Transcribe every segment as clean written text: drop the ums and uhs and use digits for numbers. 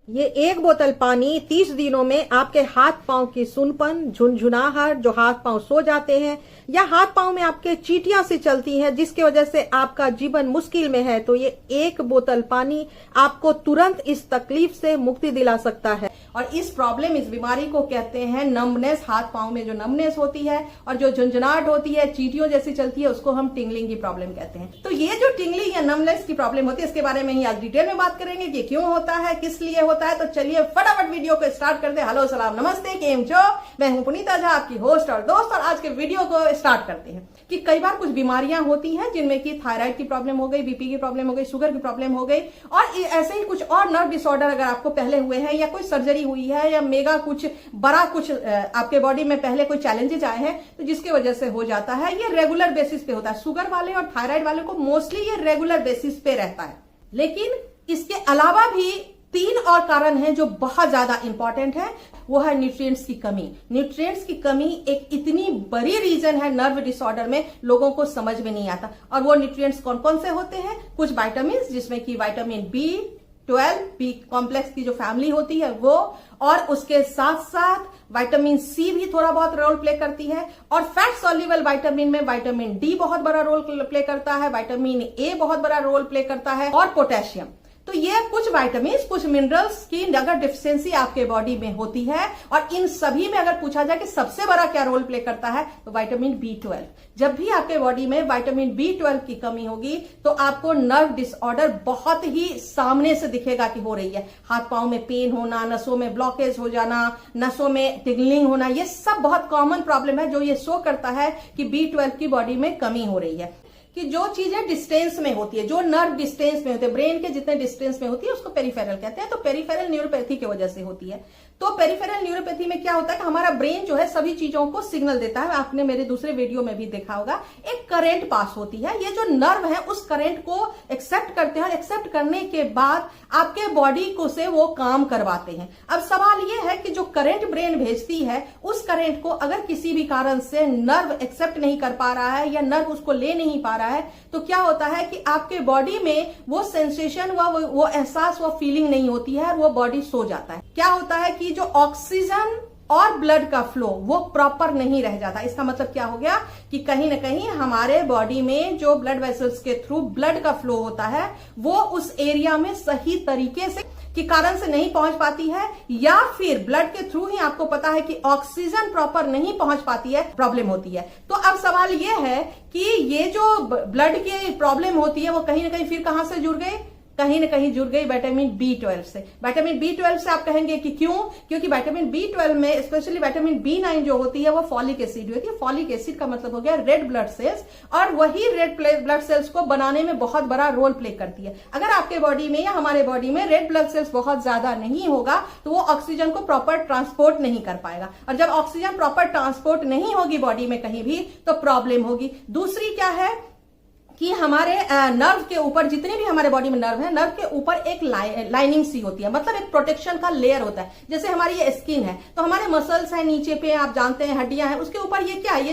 ये एक बोतल पानी 30 दिनों में आपके हाथ पांव की सुनपन, झुनझुनाहट, जो हाथ पांव सो जाते हैं या हाथ पांव में आपके चींटियां सी चलती हैं जिसकी वजह से आपका जीवन मुश्किल में है, तो ये एक बोतल पानी आपको तुरंत इस तकलीफ से मुक्ति दिला सकता है। और इस प्रॉब्लम, इस बीमारी को कहते हैं नम्बनेस। हाथ पांव में जो नम्बनेस होती है और जो झुंझुनाहट होती है, चींटियों जैसी चलती है, उसको हम टिंगलिंग की प्रॉब्लम कहते हैं। तो ये जो टिंगलिंग या नम्बनेस की प्रॉब्लम होती है, इसके बारे में ही आज डिटेल में बात करेंगे कि क्यों होता है, किस लिए होता है। तो चलिए फटाफट वीडियो को स्टार्ट करते हैं। हेलो, सलाम, नमस्ते, केम छो। मैं हूं पुनीता झा, आपकी होस्ट और दोस्त। और आज के वीडियो को स्टार्ट करते हैं कि कई बार कुछ बीमारियां होती हैं जिनमें कि थायराइड की प्रॉब्लम हो गई, बीपी की प्रॉब्लम हो गई, शुगर की प्रॉब्लम हो गई, और ऐसे ही कुछ और नर्व डिसऑर्डर अगर आपको पहले हुए हैं या कोई सर्जरी हुई है या मेगा कुछ बड़ा कुछ आपके बॉडी में पहले कोई चैलेंजेस आए हैं, तो जिसकी वजह से हो जाता है। ये रेगुलर बेसिस पे होता है। शुगर वाले और थायराइड वाले को मोस्टली ये रेगुलर बेसिस पे रहता है। लेकिन इसके अलावा भी 3 और कारण हैं जो बहुत ज्यादा इंपॉर्टेंट है। वो है न्यूट्रिएंट्स की कमी। न्यूट्रिएंट्स की कमी एक इतनी बड़ी रीजन है नर्व डिसऑर्डर में, लोगों को समझ में नहीं आता। और वो न्यूट्रिएंट्स कौन कौन से होते हैं? कुछ विटामिन, जिसमें कि विटामिन B12, बी कॉम्प्लेक्स की जो फैमिली होती है वो, और उसके साथ साथ विटामिन सी भी थोड़ा बहुत रोल प्ले करती है। और फैट सॉल्युबल विटामिन में विटामिन डी बहुत बड़ा रोल प्ले करता है, विटामिन ए बहुत बड़ा रोल प्ले करता है, और पोटेशियम। तो ये कुछ विटामिन, कुछ मिनरल्स की अगर डिफिशियंसी आपके बॉडी में होती है, और इन सभी में अगर पूछा जाए कि सबसे बड़ा क्या रोल प्ले करता है, तो विटामिन B12। जब भी आपके बॉडी में विटामिन B12 की कमी होगी तो आपको नर्व डिसऑर्डर बहुत ही सामने से दिखेगा कि हो रही है। हाथ पांव में पेन होना, नसों में ब्लॉकेज हो जाना, नसों में टिंगलिंग होना, ये सब बहुत कॉमन प्रॉब्लम है जो ये शो करता है कि B12 की बॉडी में कमी हो रही है। कि जो चीजें डिस्टेंस में होती है, जो नर्व डिस्टेंस में होते हैं, ब्रेन के जितने डिस्टेंस में होती है, उसको पेरिफेरल कहते हैं। तो पेरिफेरल न्यूरोपैथी की वजह से होती है। तो पेरिफेरल न्यूरोपैथी में क्या होता है कि हमारा ब्रेन जो है सभी चीजों को सिग्नल देता है। आपने मेरे दूसरे वीडियो में भी देखा होगा, एक करंट पास होती है। ये जो नर्व है उस करंट को एक्सेप्ट करते हैं, और एक्सेप्ट करने के बाद आपके बॉडी को से वो काम करवाते हैं। अब सवाल ये है कि जो करंट ब्रेन भेजती है, उस करंट को अगर किसी भी कारण से नर्व एक्सेप्ट नहीं कर पा रहा है या नर्व उसको ले नहीं पा रहा है, तो क्या होता है कि आपके बॉडी में वो सेंसेशन, वो एहसास, वो फीलिंग नहीं होती है, वो बॉडी सो जाता है। क्या होता है कि जो ऑक्सीजन और ब्लड का फ्लो वो प्रॉपर नहीं रह जाता। इसका मतलब क्या हो गया कि कहीं ना कहीं हमारे बॉडी में जो ब्लड वेसल्स के थ्रू ब्लड का फ्लो होता है वो उस एरिया में सही तरीके से के कारण से नहीं पहुंच पाती है, या फिर ब्लड के थ्रू ही आपको पता है कि ऑक्सीजन प्रॉपर नहीं पहुंच पाती है, प्रॉब्लम होती है। तो अब सवाल यह है कि ये जो ब्लड की प्रॉब्लम होती है वो कहीं ना कहीं फिर कहां से जुड़ गई? कहीं ना कहीं जुड़ गई विटामिन B12 से। विटामिन B12 से आप कहेंगे कि क्यों? क्योंकि विटामिन B12 में स्पेशली विटामिन B9 जो होती है वो फॉलिक एसिड होती है। फॉलिक एसिड का मतलब हो गया रेड ब्लड सेल्स, और वही रेड ब्लड सेल्स को बनाने में बहुत बड़ा रोल प्ले करती है। अगर आपके बॉडी में या हमारे बॉडी में रेड ब्लड सेल्स बहुत ज्यादा नहीं होगा तो वो ऑक्सीजन को प्रॉपर ट्रांसपोर्ट नहीं कर पाएगा, और जब ऑक्सीजन प्रॉपर ट्रांसपोर्ट नहीं होगी बॉडी में कहीं भी, तो प्रॉब्लम होगी। दूसरी क्या है कि हमारे नर्व के ऊपर, जितने भी हमारे बॉडी में नर्व है, नर्व के ऊपर एक लाइनिंग सी होती है, मतलब एक प्रोटेक्शन का लेयर होता है। जैसे हमारी ये स्किन है, तो हमारे मसल्स है नीचे पे, आप जानते हैं हड्डियां हैं, उसके ऊपर ये क्या है?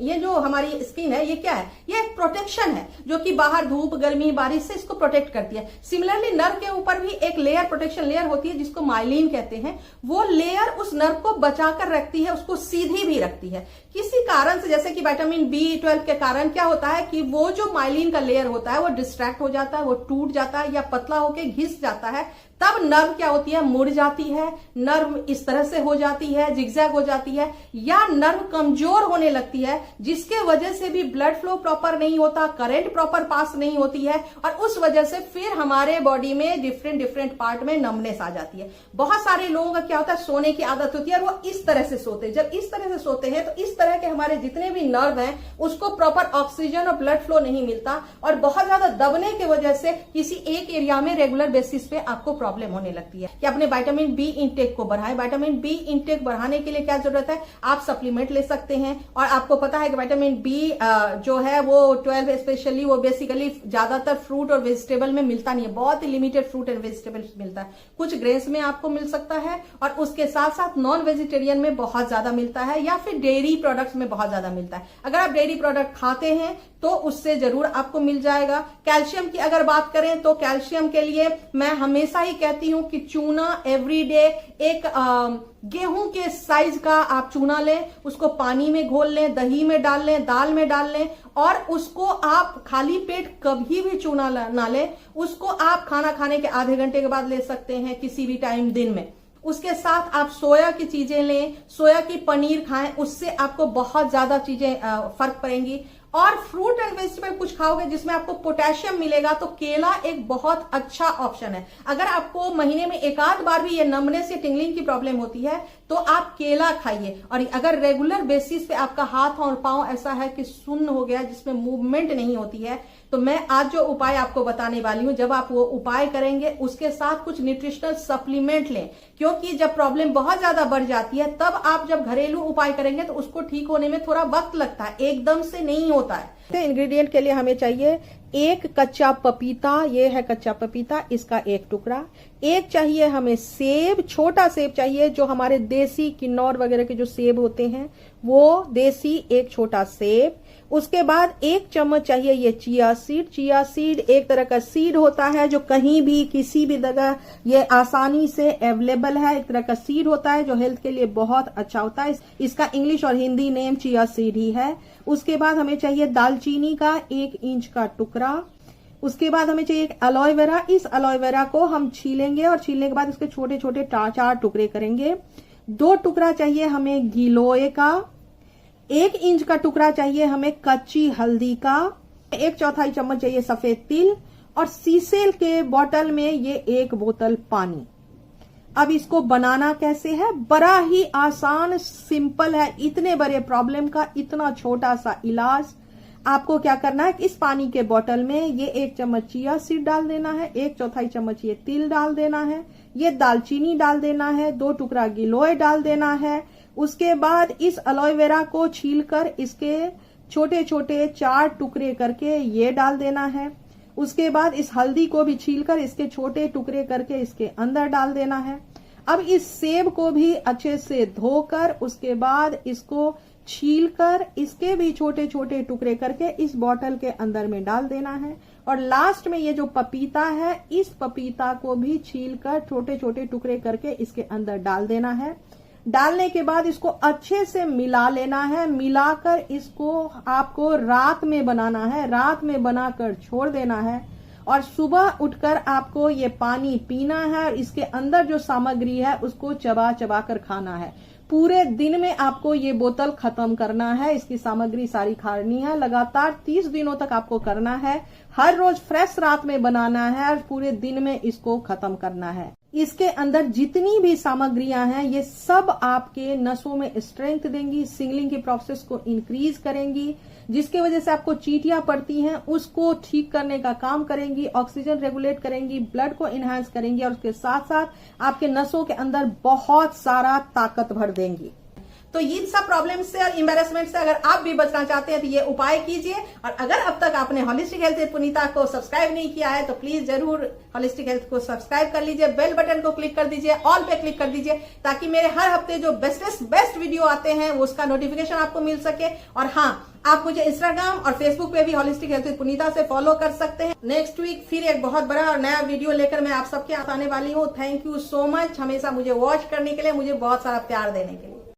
ये जो हमारी स्किन है, ये क्या है? ये एक प्रोटेक्शन है जो कि बाहर धूप, गर्मी, बारिश से इसको प्रोटेक्ट करती है। सिमिलरली नर्व के ऊपर भी एक लेयर, प्रोटेक्शन लेयर होती है जिसको माइलिन कहते हैं। वो लेयर उस नर्व को बचाकर रखती है, उसको सीधी भी रखती है। किसी कारण से, जैसे कि विटामिन B12 के कारण क्या होता है कि वो जो माइलिन का लेयर होता है वो डिस्ट्रैक्ट हो जाता है, वो टूट जाता है या पतला होकर घिस जाता है, तब नर्व क्या होती है? मुड़ जाती है। नर्व इस तरह से हो जाती है, जिगजैग हो जाती है, या नर्व कमजोर होने लगती है, जिसके वजह से भी ब्लड फ्लो प्रॉपर नहीं होता, करंट प्रॉपर पास नहीं होती है, और उस वजह से फिर हमारे बॉडी में डिफरेंट पार्ट में नमनेस आ जाती है। बहुत सारे लोगों का क्या होता है, सोने की आदत होती है और वो इस तरह से सोते हैं। जब इस तरह से सोते हैं तो इस तरह के हमारे जितने भी नर्व हैं उसको प्रॉपर ऑक्सीजन और ब्लड फ्लो नहीं मिलता, और बहुत ज्यादा दबने की वजह से किसी एक एरिया में रेगुलर बेसिस पे आपको प्रॉब्लम होने लगती है। कि अपने विटामिन B इंटेक को बढ़ाएं। विटामिन B इंटेक बढ़ाने के लिए क्या जरूरत है? आप सप्लीमेंट ले सकते हैं, और आपको पता है कि विटामिन B जो है वो 12 स्पेशली वो बेसिकली ज्यादातर फ्रूट और वेजिटेबल में मिलता नहीं है, बहुत ही लिमिटेड फ्रूट एंड वेजिटेबल्स मिलता है। कुछ ग्रेन्स में आपको मिल सकता है, और उसके साथ साथ नॉन वेजिटेरियन में बहुत ज्यादा मिलता है, या फिर डेयरी प्रोडक्ट्स में बहुत ज्यादा मिलता है। अगर आप डेयरी प्रोडक्ट खाते हैं तो उससे जरूर आपको मिल जाएगा। कैल्शियम की अगर बात करें तो कैल्शियम के लिए मैं हमेशा ही कहती हूं कि चूना एवरीडे एक गेहूं के साइज का आप चूना लें, उसको पानी में घोल लें, दही में डाल लें, दाल में डाल लें, और उसको आप खाली पेट कभी भी चूना ना लें। उसको आप खाना खाने के आधे घंटे के बाद ले सकते हैं, किसी भी टाइम दिन में। उसके साथ आप सोया की चीजें लें, सोया की पनीर खाएं, उससे आपको बहुत ज्यादा चीजें फर्क पड़ेंगी। और फ्रूट एंड वेजिटेबल कुछ खाओगे जिसमें आपको पोटेशियम मिलेगा, तो केला एक बहुत अच्छा ऑप्शन है। अगर आपको महीने में एक आध बार भी ये नमनेस या टिंगलिंग की प्रॉब्लम होती है तो आप केला खाइए। और अगर रेगुलर बेसिस पे आपका हाथ और पांव ऐसा है कि सुन्न हो गया, जिसमें मूवमेंट नहीं होती है, तो मैं आज जो उपाय आपको बताने वाली हूं, जब आप वो उपाय करेंगे उसके साथ कुछ न्यूट्रिशनल सप्लीमेंट लें, क्योंकि जब प्रॉब्लम बहुत ज्यादा बढ़ जाती है तब आप जब घरेलू उपाय करेंगे तो उसको ठीक होने में थोड़ा वक्त लगता है, एकदम से नहीं होता है। इंग्रेडिएंट के लिए हमें चाहिए एक कच्चा पपीता, ये है कच्चा पपीता, इसका एक टुकड़ा। एक चाहिए हमें सेब, छोटा सेब चाहिए, जो हमारे देसी किन्नौर वगैरह के जो सेब होते हैं वो देसी, एक छोटा सेब। उसके बाद एक चम्मच चाहिए ये चिया सीड। चिया सीड एक तरह का सीड होता है जो कहीं भी किसी भी जगह ये आसानी से अवेलेबल है। एक तरह का सीड होता है जो हेल्थ के लिए बहुत अच्छा होता है। इसका इंग्लिश और हिंदी नेम चिया सीड ही है। उसके बाद हमें चाहिए दालचीनी का 1 इंच का टुकड़ा। उसके बाद हमें चाहिए एक एलोवेरा। इस एलोवेरा को हम छीलेंगे और छीलने के बाद इसके छोटे छोटे 4 टुकड़े करेंगे। 2 टुकड़ा चाहिए हमें गिलोय का। 1 इंच का टुकड़ा चाहिए हमें कच्ची हल्दी का। 1/4 चम्मच चाहिए सफेद तिल, और सीसेल के बोतल में ये 1 बोतल पानी। अब इसको बनाना कैसे है, बड़ा ही आसान सिंपल है। इतने बड़े प्रॉब्लम का इतना छोटा सा इलाज। आपको क्या करना है, इस पानी के बोतल में ये 1 चम्मच चिया सीड डाल देना है, 1/4 चम्मच ये तिल डाल देना है, ये दालचीनी डाल देना है, 2 टुकड़ा गिलोय डाल देना है। उसके बाद इस एलोवेरा को छीलकर इसके छोटे छोटे 4 टुकड़े करके ये डाल देना है। उसके बाद इस हल्दी को भी छीलकर इसके छोटे टुकड़े करके इसके अंदर डाल देना है। अब इस सेब को भी अच्छे से धोकर उसके बाद इसको छीलकर इसके भी छोटे छोटे टुकड़े करके इस बोतल के अंदर में डाल देना है। और लास्ट में ये जो पपीता है, इस पपीता को भी छीलकर छोटे छोटे टुकड़े करके इसके अंदर डाल देना है। डालने के बाद इसको अच्छे से मिला लेना है। मिलाकर इसको आपको रात में बनाना है, रात में बनाकर छोड़ देना है, और सुबह उठकर आपको ये पानी पीना है। और इसके अंदर जो सामग्री है उसको चबा चबा कर खाना है। पूरे दिन में आपको ये बोतल खत्म करना है, इसकी सामग्री सारी खानी है। लगातार 30 दिनों तक आपको करना है। हर रोज फ्रेश रात में बनाना है और पूरे दिन में इसको खत्म करना है। इसके अंदर जितनी भी सामग्रियां हैं ये सब आपके नसों में स्ट्रेंथ देंगी, सिंगलिंग की प्रोसेस को इंक्रीज करेंगी, जिसके वजह से आपको चींटियां पड़ती हैं उसको ठीक करने का काम करेंगी, ऑक्सीजन रेगुलेट करेंगी, ब्लड को इनहेंस करेंगी, और उसके साथ साथ आपके नसों के अंदर बहुत सारा ताकत भर देंगी। तो इन सब प्रॉब्लम से और एम्बैरेसमेंट से अगर आप भी बचना चाहते हैं तो ये उपाय कीजिए। और अगर अब तक आपने होलिस्टिक हेल्थ विद पुनीता को सब्सक्राइब नहीं किया है तो प्लीज जरूर होलिस्टिक हेल्थ को सब्सक्राइब कर लीजिए, बेल बटन को क्लिक कर दीजिए, ऑल पे क्लिक कर दीजिए, ताकि मेरे हर हफ्ते जो बेस्ट वीडियो आते हैं वो उसका नोटिफिकेशन आपको मिल सके। और हाँ, आप मुझे इंस्टाग्राम और फेसबुक पे भी होलिस्टिक हेल्थ विद पुनीता से फॉलो कर सकते हैं। नेक्स्ट वीक फिर एक बहुत बड़ा और नया वीडियो लेकर मैं आप सबके आने वाली हूँ। थैंक यू सो मच हमेशा मुझे वॉच करने के लिए, मुझे बहुत सारा प्यार देने के लिए।